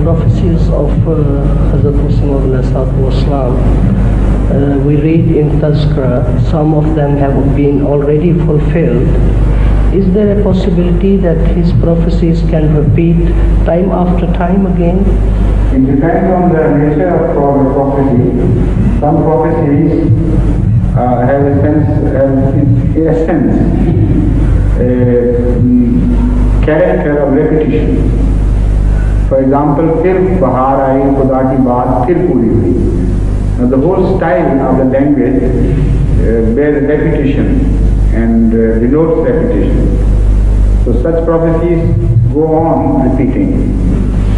prophecies of Hazrat Muslim we read in Tazkira, some of them have been already fulfilled. Is there a possibility that his prophecies can repeat time after time again? It depends on the nature of the prophecy. Some prophecies have a character of repetition. For example, fir bahar aayi, khuda ki baat fir puri hui. Now the whole style of the language bears repetition and denotes repetition. So such prophecies go on repeating.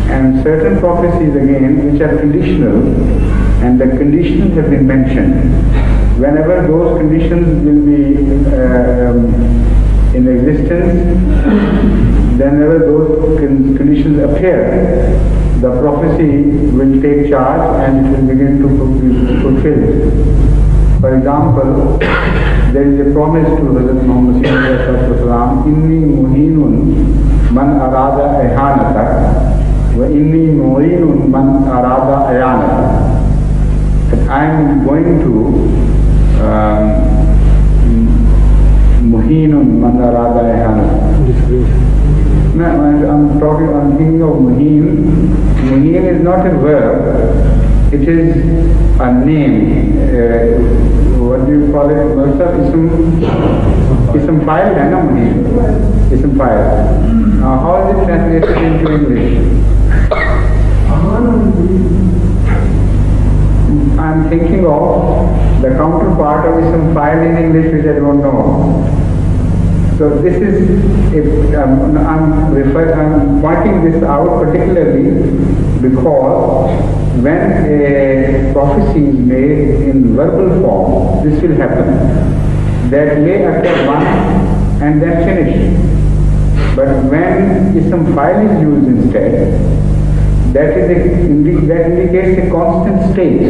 And certain prophecies again which are conditional, and the conditions have been mentioned. Whenever those conditions will be in existence, whenever those conditions appear, the prophecy will take charge and it will begin to be fulfilled. For example, there is a promise to Hazrat Muhammad sallallahu inni muhinun man arada ihanata wa inni muhinun man arada ayanata. That I am going to muhinun man arada ihanata. No, I'm thinking of muhin. Muhin is not a verb, it is a name. What do you call it? Mirza? Ism file, hai na muhin? Ism file. How is it translated into English? I'm thinking of the counterpart of ism file in English, which I don't know. So this is, I'm pointing this out particularly because when a prophecy is made in verbal form, this will happen. That may occur once and then finish. But when ism file is used instead, that indicates a constant state.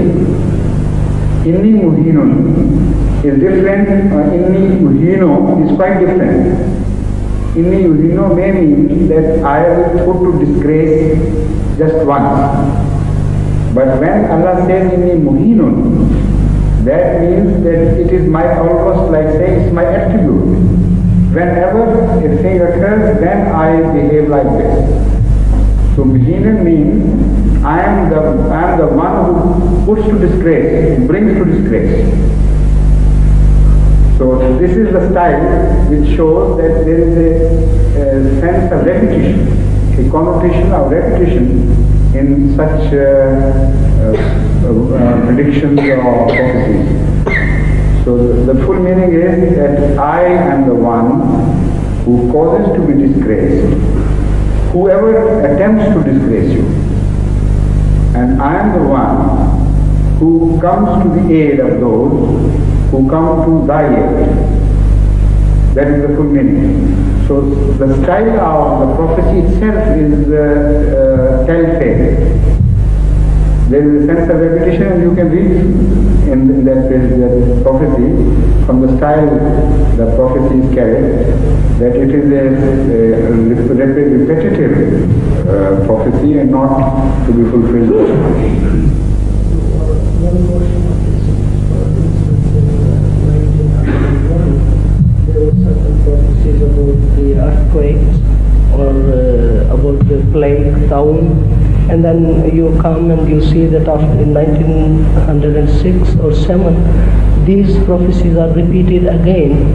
Inni muhinun is different, inni muhino is quite different. Inni muhino may mean that I will put to disgrace just once. But when Allah says inni muhinun, that means that it is my, almost like saying it's my attribute. Whenever a thing occurs, then I behave like this. So muhinun means I am the one who puts to disgrace, brings to disgrace. So this is the style which shows that there is a sense of repetition, a connotation of repetition in such predictions or prophecies. So the full meaning is that I am the one who causes to be disgraced. Whoever attempts to disgrace you, and I am the one who comes to the aid of those who come to thy aid. That is the full meaning. So the style of the prophecy itself is telltale. There is a sense of repetition, and you can read in that prophecy from the style the prophecy is carried, that it is a repetitive prophecy and not to be fulfilled. There were certain prophecies about the earthquakes or about the plague town. And then you come and you see that after in 1906 or 7, these prophecies are repeated again.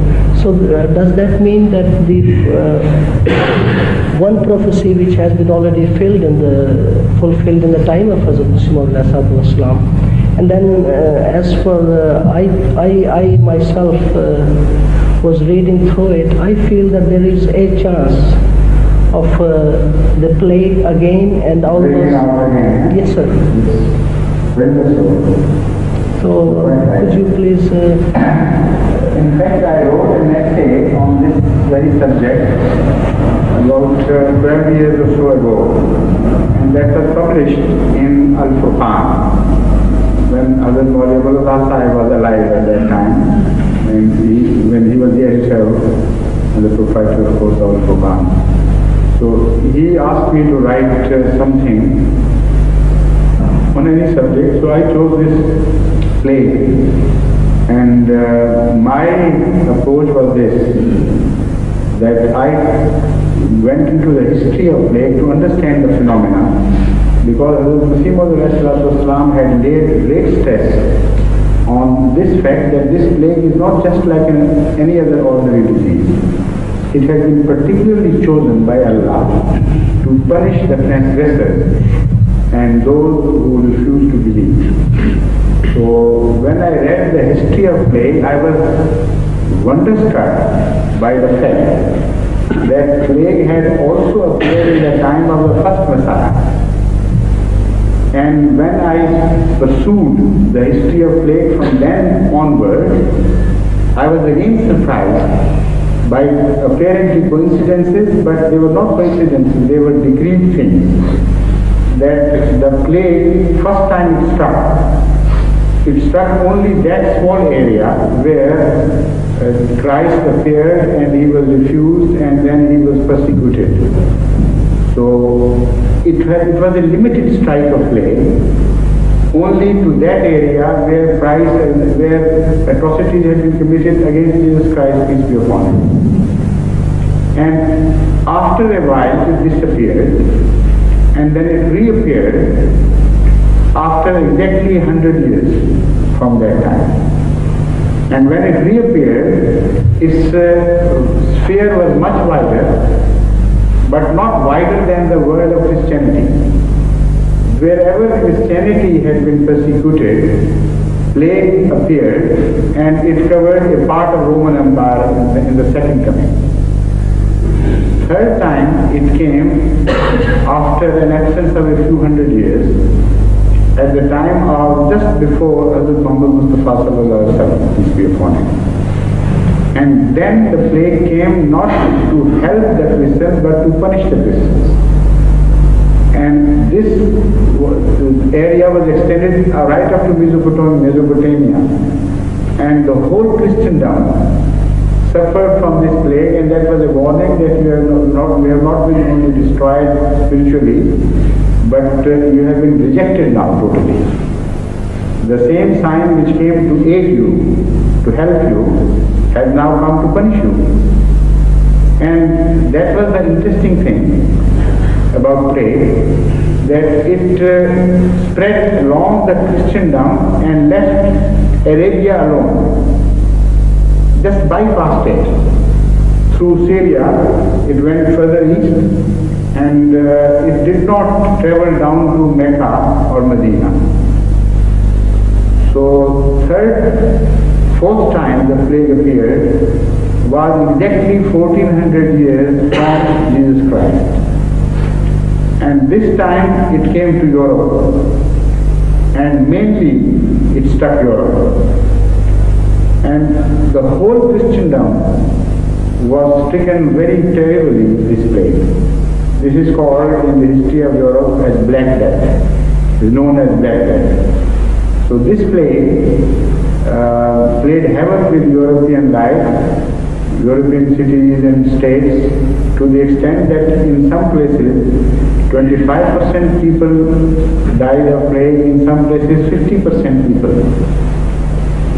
So does that mean that the one prophecy which has been already fulfilled in the time of Hazrat Muslim Islam, and then as for I myself was reading through it, I feel that there is a chance of the plague again and all those. Yes, sir. So could you please? In fact, I wrote an essay on this very subject about 12 years or so ago, and that was published in Al-Furqan when Hazrat Maulana Sahib was alive at that time, and when he was the editor and the proprietor of course of Al-Furqan. So he asked me to write something on any subject, so I chose this plague. And my approach was this, that I went into the history of plague to understand the phenomena, because Islam had laid great stress on this fact that this plague is not just like any other ordinary disease. It has been particularly chosen by Allah to punish the transgressors and those who refuse to believe. So when I read the history of plague, I was wonderstruck by the fact that plague had also appeared in the time of the first Messiah. And when I pursued the history of plague from then onward, I was again surprised by apparently coincidences, but they were not coincidences, they were decreed things. That the plague, first time it struck only that small area where Christ appeared and he was refused and then he was persecuted. So it was a limited strike of plague, only to that area where atrocities had been committed against Jesus Christ, peace be upon him. And after a while it disappeared, and then it reappeared after exactly 100 years from that time. And when it reappeared, its sphere was much wider, but not wider than the world of Christianity. Wherever Christianity had been persecuted, plague appeared, and it covered a part of Roman Empire in the second coming. Third time it came after an absence of a few hundred years, at the time of just before Hazrat Muhammad Mustafa sallallahu alaihi wasallam, peace be upon him. And then the plague came not to help the Christians but to punish the Christians. And this area was extended right up to Mesopotamia. And the whole Christendom suffered from this plague, and that was a warning that we have not been only destroyed spiritually, but you have been rejected now totally. The same sign which came to aid you, to help you, has now come to punish you. And that was the interesting thing about plague, that it spread along the Christendom and left Arabia alone, just bypassed it. Through Syria, it went further east, and it did not travel down to Mecca or Medina. So fourth time the plague appeared was exactly 1400 years from Jesus Christ. And this time it came to Europe, and mainly it struck Europe. And the whole Christendom was stricken very terribly with this plague. This is called in the history of Europe as Black Death. It is known as Black Death. So this plague played havoc with European life, European cities and states, to the extent that in some places 25% people died of plague, in some places 50% people.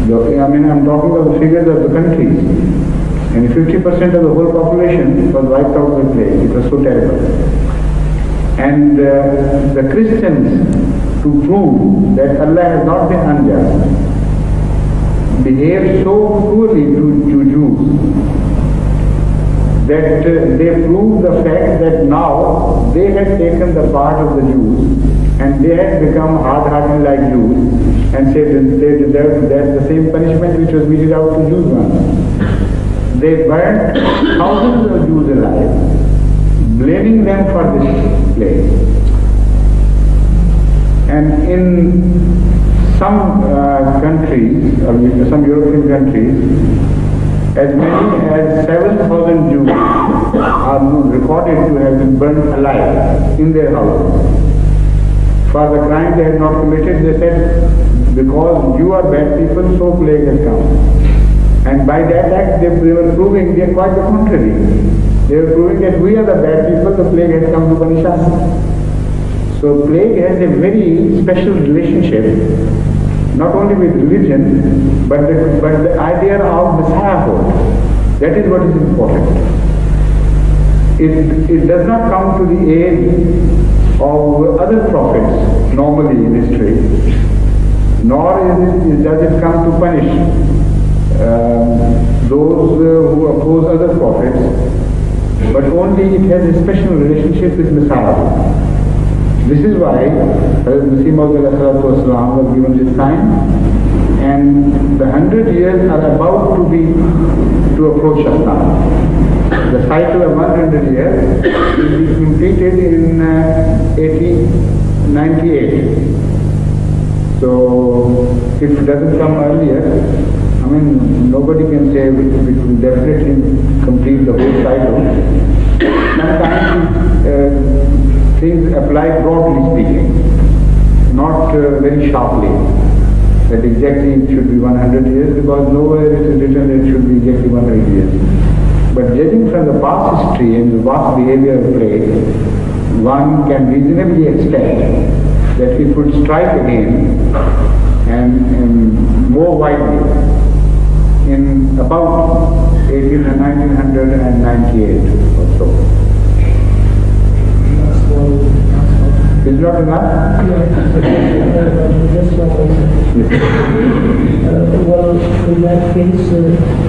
I'm talking of the figures of the countries, and 50% of the whole population was wiped out by plague. It was so terrible. And the Christians, to prove that Allah has not been unjust, behaved so cruelly to Jews that they proved the fact that now they had taken the part of the Jews and they had become hard-hearted like Jews and said they deserved the same punishment which was meted out to Jews once. They burnt thousands of Jews alive, blaming them for this plague. And in some countries, some European countries, as many as 7,000 Jews are recorded to have been burnt alive in their houses. For the crime they had not committed, they said, because you are bad people, so plague has come. And by that act they were proving they are quite the contrary. They were proving that we are the bad people, the plague has come to punish us. So plague has a very special relationship, not only with religion, but the idea of Messiahhood. That is what is important. It does not come to the aid of other prophets normally in history, nor does it come to punish those who oppose other prophets, but only it has a special relationship with Messiah. This is why Muslim was given this time, and the 100 years are about to approach us now. The cycle of 100 years will be completed in 1898. So if it doesn't come earlier, I mean, nobody can say it will definitely complete the whole cycle. Sometimes things apply broadly speaking, not very sharply, that exactly it should be 100 years, because nowhere it is written that it should be exactly 100 years. But judging from the past history and the vast behavior of plague, one can reasonably expect that it would strike again and more widely in about 1998 or so. Is not enough? Well, in that case,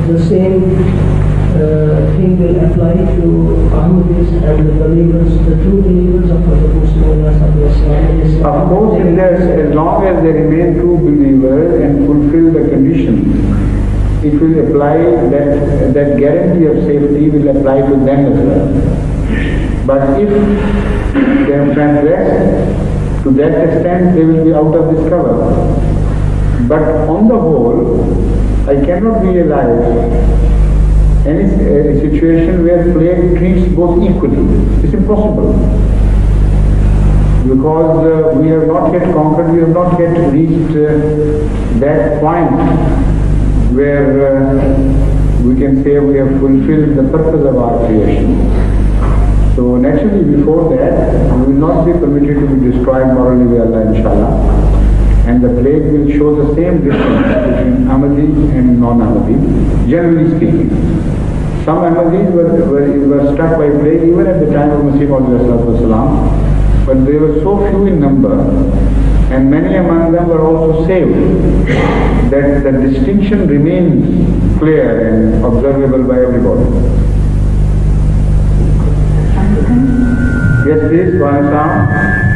the same thing will apply to Ahmadis and the believers, the true believers of the Muslim. Of course, as long as they remain true believers and fulfill the conditions, it will apply, that guarantee of safety will apply to them as well. But if they have transgressed, to that extent they will be out of this cover. But on the whole, I cannot realize any situation where plague treats both equally. It's impossible. Because we have not yet conquered, we have not yet reached that point where we can say we have fulfilled the purpose of our creation. So naturally before that, we will not be permitted to be destroyed morally by Allah, inshallah. And the plague will show the same difference between Ahmadi and non-Ahmadi, generally speaking. Some Ahmadis were struck by plague even at the time of Muslim, but they were so few in number, and many among them were also saved, that the distinction remains clear and observable by everybody. Yes, please, go on.